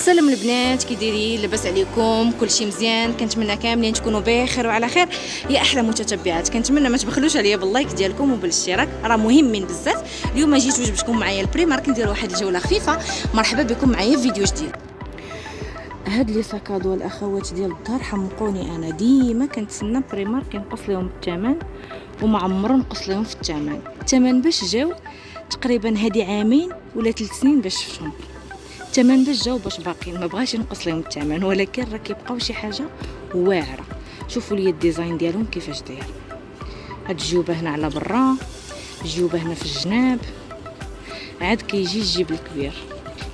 السلام البنات، كي دايرين؟ لاباس عليكم؟ كلشي مزيان؟ كنتمنى كاملين تكونوا بخير وعلى خير. يا احلى متتبعات، كنتمنى ما تبخلوش عليا باللايك ديالكم وبالاشتراك، راه مهمين بزاف. اليوم جيت وجبتكم معايا البريمارك ندير واحد الجوله خفيفه. مرحبا بكم معايا في فيديو جديد. هاد لي ساكادو الاخوات ديال الدار حمقوني، انا ديما كنتسنى بريمارك ينقص لهم الثمن وما عمرو نقص لهم في الثمن باش جاو تقريبا هادي عامين ولا 3 سنين باش شفتهم. الثمن باش جاو باش باقيين، ما بغاش ينقص لهم الثمن، ولكن راه كيبقاو شي حاجه واعره. شوفوا لي الديزاين ديالهم كيفاش داير. هاد الجيوبه هنا على برا، الجيوبه هنا في الجناب، عاد كيجي الجيب الكبير.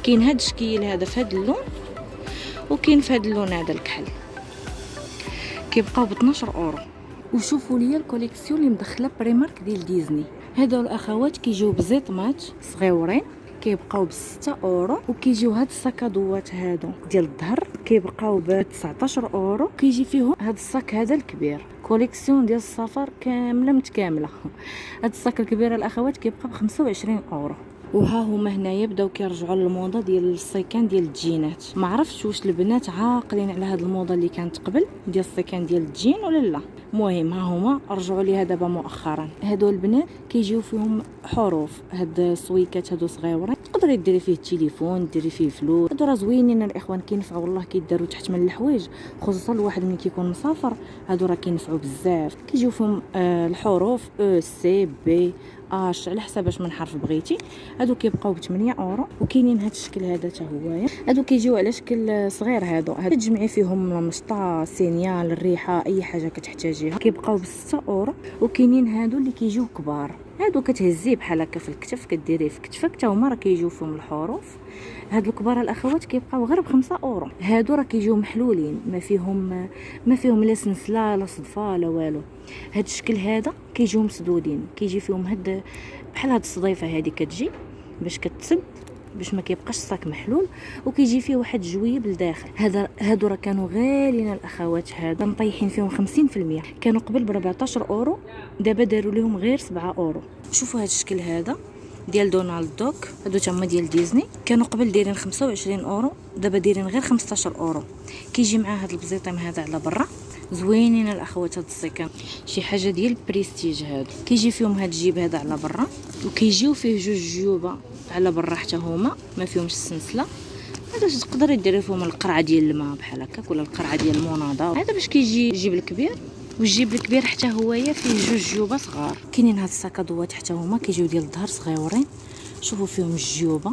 كاين هاد الشكل هذا في هاد اللون، وكاين في هاد اللون هذا الكحل، كيبقاو ب 12 اورو. وشوفوا لي الكوليكسيون اللي مدخله بريمارك ديال ديزني. هادو الاخوات كيجيو بزيطمات صغيورين، كيبقاو ب 6 اورو. وكيجيو هاد الساكادوات هادو ديال الظهر كيبقاو ب 19 اورو. كيجي فيهم هاد الصاك هذا الكبير، كوليكسيون ديال السفر كامله متكامله. هاد الصاك الكبير الاخوات كيبقى ب 25 اورو. وها هما هنايا بداو كيرجعوا للموضه ديال السيكان ديال الجينات. ما عرفتش واش البنات عاقلين على هاد الموضه اللي كانت قبل ديال السيكان ديال الجين ولا لا. المهم ها هما رجعوا ليها دابا مؤخرا. هادو البنات كيجيو فيهم حروف، هاد السويكات هادو صغيورين، تقدري ديري فيه التليفون، ديري فيه فلوس. هادو راه زوينين الاخوان، كينفعوا والله. كيداروا تحت من الحوايج، خصوصا الواحد ملي كيكون مسافر. هادو راه كينفعوا بزاف. كيجيو فيهم الحروف او سي بي اش على حسب اش من حرف بغيتي. هادو كيبقاو ب 8 اورو. وكاينين هاد الشكل هذا حتى هويا. هادو كيجيو على شكل صغير. هادو تجمعي فيهم مشطه، سينيال، الريحه، اي حاجه كتحتاجيها، كيبقاو ب 6 اورو. وكاينين هادو اللي كيجيو كبار، هادو كتهزيه بحال هكا في الكتف، كديريه في كتفك، حتى هما راه كيجيو فيهم الحروف. هاد الكبار الاخوات كيبقاو غير ب 5 اورو. هادو راه كيجيو محلولين، ما فيهم لا سنسله لا صدفه لا والو. هاد الشكل هذا كيجيو مسدودين، كيجي فيهم هاد بحال هاد الصديفه هذه كتجي باش كتسد، باش ما كيبقاش الصاك محلول. وكيجي فيه واحد الجويب لداخل. هادو راه كانوا غاليين الاخوات، هذا مطيحين فيهم 50%. كانوا قبل ب 14 اورو، دابا داروا لهم غير 7 اورو. شوفوا هاد الشكل هذا ديال دونالد دوك، هادو تما ديال ديزني، كانوا قبل دايرين 25 اورو، دابا دايرين غير 15 اورو. كيجي مع هاد البزيطيم هذا على برا، زوينين الاخوات. هاد السيكان شي حاجه ديال البريستيج. هادو كيجي فيهم هاد الجيب هذا على برا، وكيجيو فيه جوج جيوبه على برا حتى هما ما فيهمش السلسله. هذا تقدري ديري فيهم القرعه ديال الماء بحال هكا، ولا القرعه ديال المناضه. هذا باش كيجي الجيب الكبير. والجيب الكبير حتى هويا فيه جوج جيوبه صغار. كاينين هاد الساكادوات حتى هما كيجيو ديال الظهر صغيورين. شوفوا فيهم الجيوبه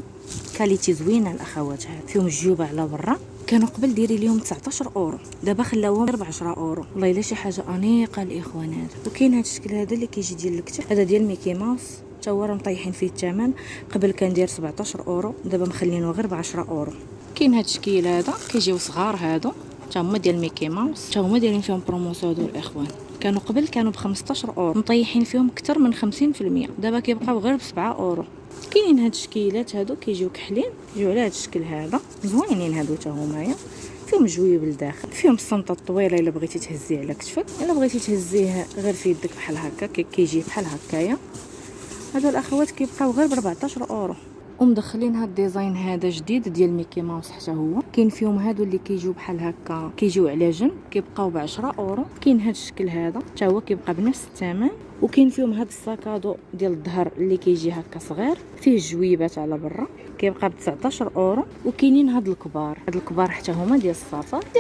كاليتي زوينه الاخوات. هاد فيهم الجيوبه على برا، كانوا قبل ديري ليهم 19 اورو، دابا خلاوهم غير ب 10 اورو. والله الا شي حاجه انيقه الاخوان. هذا وكاين هاد الشكل هذا اللي كيجي ديال الكتف، هذا ديال ميكي ماوس، حتى هو راه مطيحين فيه الثمن. قبل كان داير 17 اورو، دابا مخلينه غير ب 10 اورو. كاين هاد الشكل هذا كيجيو صغار، هادو حتى هما ديال ميكي ماوس، حتى هما دايرين فيهم بروموسيون. هادو الاخوان كانوا قبل كانوا ب 15 اورو، مطيحين فيهم اكثر من 50%، دابا كيبقاو غير ب 7 اورو. كاينين هاد الشكيلات هادو كيجيو كحلين، كيجيو على هاد الشكل هذا زوينين. هادو حتى هما فيهم جويب لداخل، فيهم الصنطه الطويله الا بغيتي تهزيه على كتفك، الا بغيتي تهزيه غير في يدك بحال هكا كيجي بحال هكايا. هادو الاخوات كيبقاو غير ب 14 اورو. ومدخلين هاد الديزاين هذا جديد ديال ميكي ماوس حتى هو. كاين فيهم هادو اللي كيجيو بحال هكا، كيجيو على جنب، كيبقاو ب 10 اورو. كاين هاد الشكل هذا حتى هو كيبقى بنفس الثمن. وكاين فيهم هاد الساكادو ديال الظهر اللي كيجي هكا صغير، فيه جويبات على برا، كيبقى ب 19 اورو. وكاينين هاد الكبار حتى هما ديال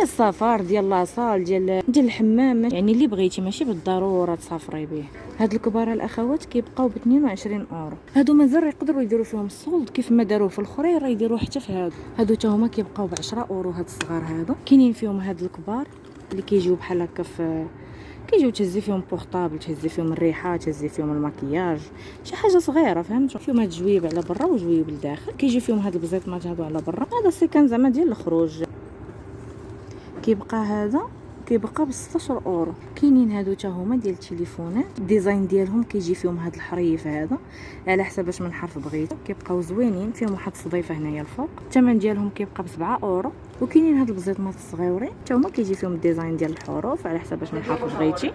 السفر ديال لاصال ديال الحمام، يعني اللي بغيتي، ماشي بالضروره تسافري به. هاد الكبار الاخوات كيبقاو ب 22 اورو. هادو مازال يقدروا يديروا فيهم الصولد كيف ما داروه في الاخرين، راه يديروه حتى في هادو حتى هما كيبقاو ب 10 اورو. هاد الصغار هادو كاينين فيهم هاد الكبار اللي كيجيو بحال هكا، كيجيو تهزي فيهم بورطابل، تهزي فيهم الريحه، تهزي فيهم المكياج، شي حاجه صغيره فهمتوا. فيهم هاد الجويب على برا وجويب لداخل. كيجي فيهم هاد البزيطمات هادو على برا. هذا سيكان زعما ديال الخروج. كيبقى ب 16 اورو. كاينين هادو حتى هما ديال التليفونات، الديزاين ديالهم كيجي فيهم هاد الحريف هذا على حسب اش من حرف بغيتو. كيبقاو زوينين، فيهم واحد الصديفه هنايا الفوق. الثمن ديالهم كيبقى ب 7 اورو. وكاينين هاد البزيطمات الصغيورين حتى هما كيجي فيهم الديزاين ديال الحروف على حسب من الحرف بغيتي.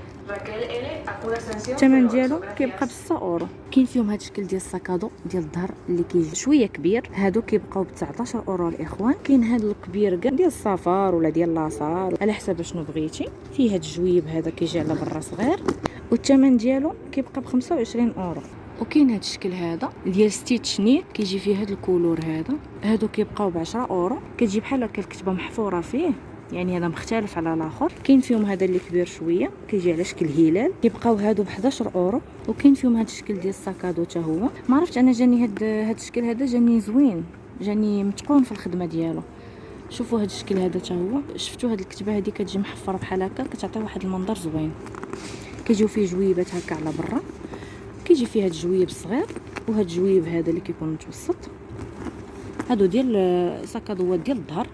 الثمن ديالو كيبقى ب 6 اورو. كاين فيهم هاد الشكل ديال الساكادو ديال الظهر اللي كيجي شويه كبير، هادو كيبقاو ب 19 اورو الاخوان. كاين هاد الكبير كاع ديال السفر ولا ديال لاصار على حسب شنو بغيتي. فيه هاد الجويب هذا كيجي على برا صغير والثمن ديالو كيبقى ب 25 اورو. وكاين هاد الشكل هذا ديال ستيتش نيت كيجي فيه هاد الكولور هذا، هادو كيبقاو ب 10 اورو. كتجي بحال هكا الكتبه محفوره فيه، يعني هذا مختلف على الاخر. كاين فيهم هذا اللي كبير شويه كيجي على شكل هلال، كيبقاو هادو ب 11 اورو. وكاين فيهم هاد الشكل ديال الساكادو حتى هو، ما عرفتش انا جاني هاد الشكل هذا جاني زوين، جاني متقون في الخدمه ديالو. شوفوا هاد الشكل هذا حتى هو، شفتوا هاد الكتبه هذه كتجي محفره بحال هكا، كتعطي واحد المنظر زوين. كيجيو فيه جويبات هكا على برا، كيجي فيه هاد الجويب الصغير وهاد الجويب هذا اللي كيكون متوسط. هادو ديال ساكادوات ديال الظهر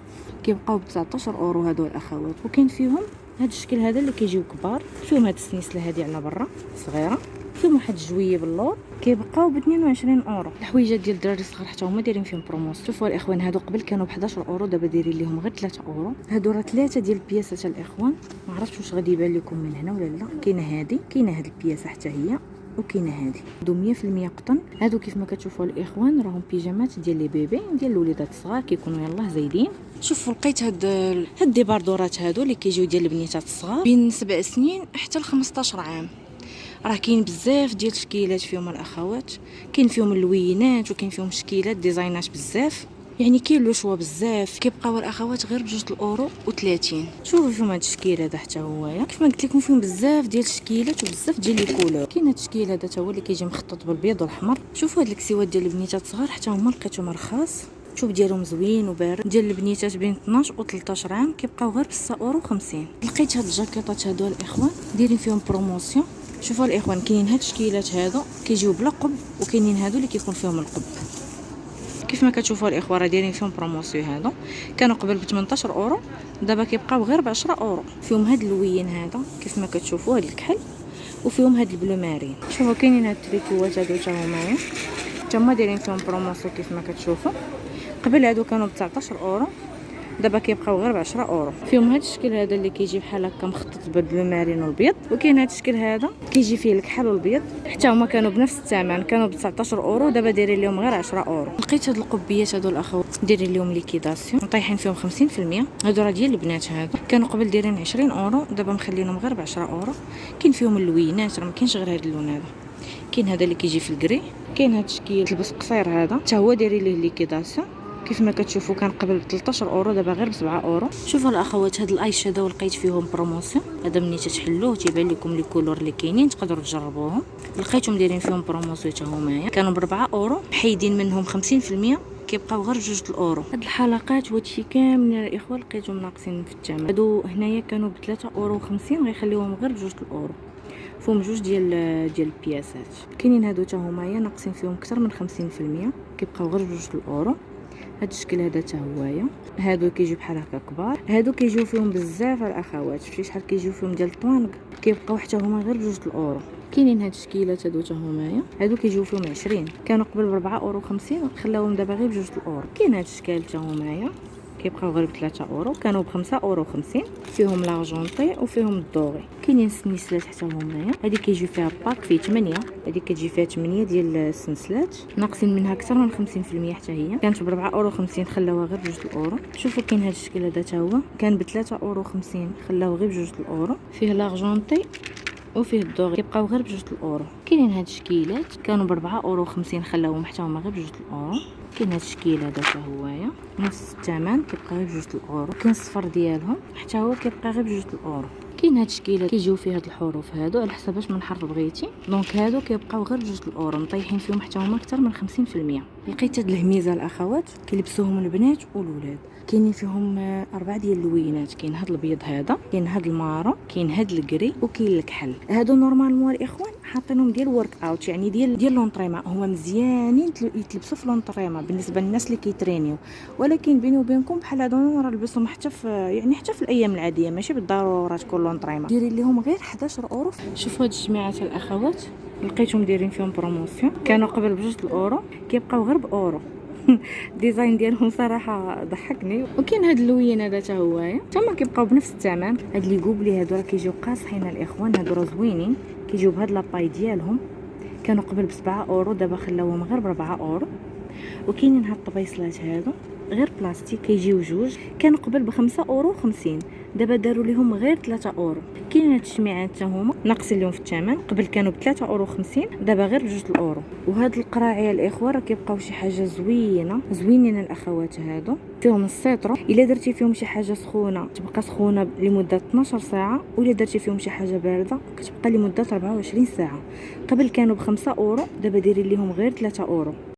كيبقاو ب 19 اورو هادو الاخوات. وكاين فيهم هاد الشكل هذا اللي كيجيو كبار، فيهم هاد السنسله هادي على برا صغيره، فيهم واحد الجويب اللور كيبقاو ب 22 اورو. الحويجات ديال الدراري الصغار حتى هما دايرين فيهم بروموس. شوفوا الاخوان هادو قبل كانوا ب 11 اورو، دابا دايرين ليهم غير 3 اورو. هادو راه 3 ديال البياسات الاخوان، ما عرفتش واش غادي يبان لكم من هنا ولا لا. كاينه هادي، كاينه هاد البياسه حتى هي، وكاينه هادي. هادو 100% قطن. هادو كيف ما كتشوفوا الاخوان راهم بيجامات ديال لي بيبي ديال الوليدات الصغار، كيكونوا يلاه زايدين. شوفوا لقيت هاد الديباردورات هادو اللي كيجيو ديال البنيتات الصغار بين 7 سنين حتى ل 15 عام. راه كاين بزاف ديال الشكيلات فيهم الاخوات، كاين فيهم اللوينات وكاين فيهم شكيلات ديزاينات بزاف، يعني كاين لو شوا بزاف. كيبقاو الاخوات غير بجوج الاورو و30. شوفوا فيهم هاد الشكيل هذا حتى هو، كيف ما قلت لكم فيهم بزاف ديال الشكيلات وبزاف ديال لي كولور. كاين هاد الشكيل هذا حتى هو اللي كيجي مخطط بالبيض والاحمر. شوفوا هاد الكسيوات ديال البنيتات الصغار حتى هما لقيتهم رخاص، شوف ديالهم زوين وبارد. ديال البنيتات بين 12 و 13 عام كيبقاو غير ب 6 اورو 50. لقيت هاد الجاكيطات هادو الاخوان دايرين فيهم بروموسيون. شوفوا الاخوان كاينين هاد الشكيلات هادو كيجيو بلا قب، وكاينين هادو اللي كيكون فيهم القب. كيف ما كتشوفوا الاخوان راه دايرين فيهم بروموسيون. هادو كانوا قبل ب 18 اورو، دابا كيبقاو غير ب 10 اورو. فيهم هاد اللوين هذا كيف ما كتشوفوا، هاد الكحل، وفيهم هاد البلو مارين. شوفوا كاينين هاد التريكوات هادو حتى هما، حتى هما دايرين فيهم بروموسيون كيف ما كتشوفوا. قبل هادو كانوا ب 19 اورو، دابا كيبقاو غير ب 10 اورو. فيهم هاد الشكل هذا اللي كيجي بحال هكا مخطط بالبلو مارين والبيض، وكاين هاد الشكل هذا كيجي فيه الكحل والبيض، حتى هما كانوا بنفس الثمن، كانوا ب 19 اورو، دابا دايرين لهم غير 10 اورو. لقيت هاد القبيات هادو الاخوات دايرين لهم ليكيداسيون، طايحين فيهم 50%. هادو راه ديال البنات، هادو كانوا قبل دايرين 20 اورو، دابا مخلينهم غير ب 10 اورو. كاين فيهم اللوينات، راه ما كاينش غير هاد اللون هذا. كاين هذا اللي كيجي في الكري، كاين هاد الشكل تلبس قصير هذا حتى هو دايرين ليه ليكيداسيون. كيف ما كتشوفوا كان قبل ب 13 اورو، دابا غير ب 7 اورو. شوفوا الاخوات هاد الاي شادو لقيت فيهم بروموسيون. هذا ملي تتحلوه تيبان لكم لي كولور اللي كاينين، تقدروا تجربوهم. لقيتهم دايرين فيهم بروموسيون حتى هما، كانوا ب 4 اورو، حيدين منهم 50%، كيبقاو غير 2 الاورو. هاد الحلقات وهادشي كامل الاخوه لقيتهم ناقصين في الثمن. هادو هنايا كانوا ب 3 اورو 50، غيخليوهم غير ب 2 الاورو. فيهم جوج ديال البياسات. كاينين هادو حتى هما ناقصين فيهم اكثر من 50%، كيبقاو غير 2 الاورو. هاد الشكل هذا حتى هوايا، هادو كيجيو بحال هكا كبار، هادو كيجيو فيهم بزاف الاخوات. شفتي شحال كيجيو فيهم ديال الطوانق، كيبقاو حتى هما غير ب 2 الاورو. كاينين هاد الشكيلات هادو حتى هما، هادو كيجيو فيهم 20، كانوا قبل ب 4 اورو 50، خلاوهم دابا غير ب 2 الاورو. كاين هاد الشكال حتى هما كيبقاو غير ب 3 اورو، كانوا ب 5 اورو 50. فيهم لارجونطي وفيهم الدوري. كاينين السنسلات حتى هما، هذه كيجي فيها باك فيه 8، هذه كتجي فيها 8 ديال السنسلات، ناقصين منها اكثر من 50% حتى هي. كانت ب 4 اورو 50، خلاوها غير ب 2 الاورو. شوفوا كاين هذا الشكل هذا حتى هو، كان ب 3 اورو 50، خلاوه غير ب 2 الاورو. فيه لارجونطي وفيه الدوري، كيبقاو غير ب 2 الاورو. كاينين هاد الشكيلات كانوا ب 4 اورو 50، خلاوهم حتى هما غير ب 2 الاورو. كاين هاد الشكل هذا حتى هوايا نفس الثمن، كيبقى غير ب 2 الاورو. كاين الصفر ديالهم حتى هو كيبقى غير ب 2 الاورو. كاين هاد الشكيلات كيجيو فيه هاد الحروف هادو على حسب من حرف بغيتي، دونك هادو كيبقاو غير ب 2 الاورو، مطيحين فيهم حتى هما اكثر من 50%. لقيت هاد الهميزه الاخوات كيلبسوهم البنات والولاد، كاينين فيهم 4 ديال اللوينات. كاين هاد الابيض هذا، كاين هاد المارو، كاين هاد الكري، وكاين الكحل. هادو نورمالمون الاخوان حاطينهم ديال ورك اوت، يعني ديال لونطريما، هما مزيانين يتلبسوا في لونطريما بالنسبه للناس اللي كيترينيو. ولكن بيني وبينكم بحال هادو راه لبسهم حتى في يعني حتى في الايام العاديه، ماشي بالضروره تكون لونطريما. ديري لهم غير 11 اورو. شوفوا هاد الجماعات الاخوات لقيتهم دايرين فيهم بروموسيون، كانوا قبل ب 2 الاورو، كيبقاو غير باورو. الديزاين ديالهم صراحه ضحكني. وكاين هاد اللوين هذا حتى هو تما كيبقاو بنفس الثمن. هاد لي غوبلي هادو راه كيجيو قاصحين الاخوان، هادو راه زوينين، كيجيو بهاد لاباي ديالهم. كانوا قبل ب7 اورو، دابا خلاوهم غير ب4 اورو. وكاينين هاد الطبيصلات هادو غير بلاستيك، كيجيو جوج، كانوا قبل ب5 اورو 50، دابا داروا ليهم غير 3 اورو. كاين هاد الشميعات حتى هما ناقصين لهم في الثمن، قبل كانوا ب3 اورو 50، دابا غير ب2 اورو. وهاد القراعي الاخوه راه كيبقاو شي حاجه زوينه، زوينين الاخوات هادو، فيهم السيترو، الا درتي فيهم شي حاجه سخونه تبقى سخونه لمده 12 ساعه، ولا درتي فيهم شي حاجه بارده كتبقى لمده 24 ساعه. قبل كانوا ب5 اورو، دابا دايرين ليهم غير 3 اورو.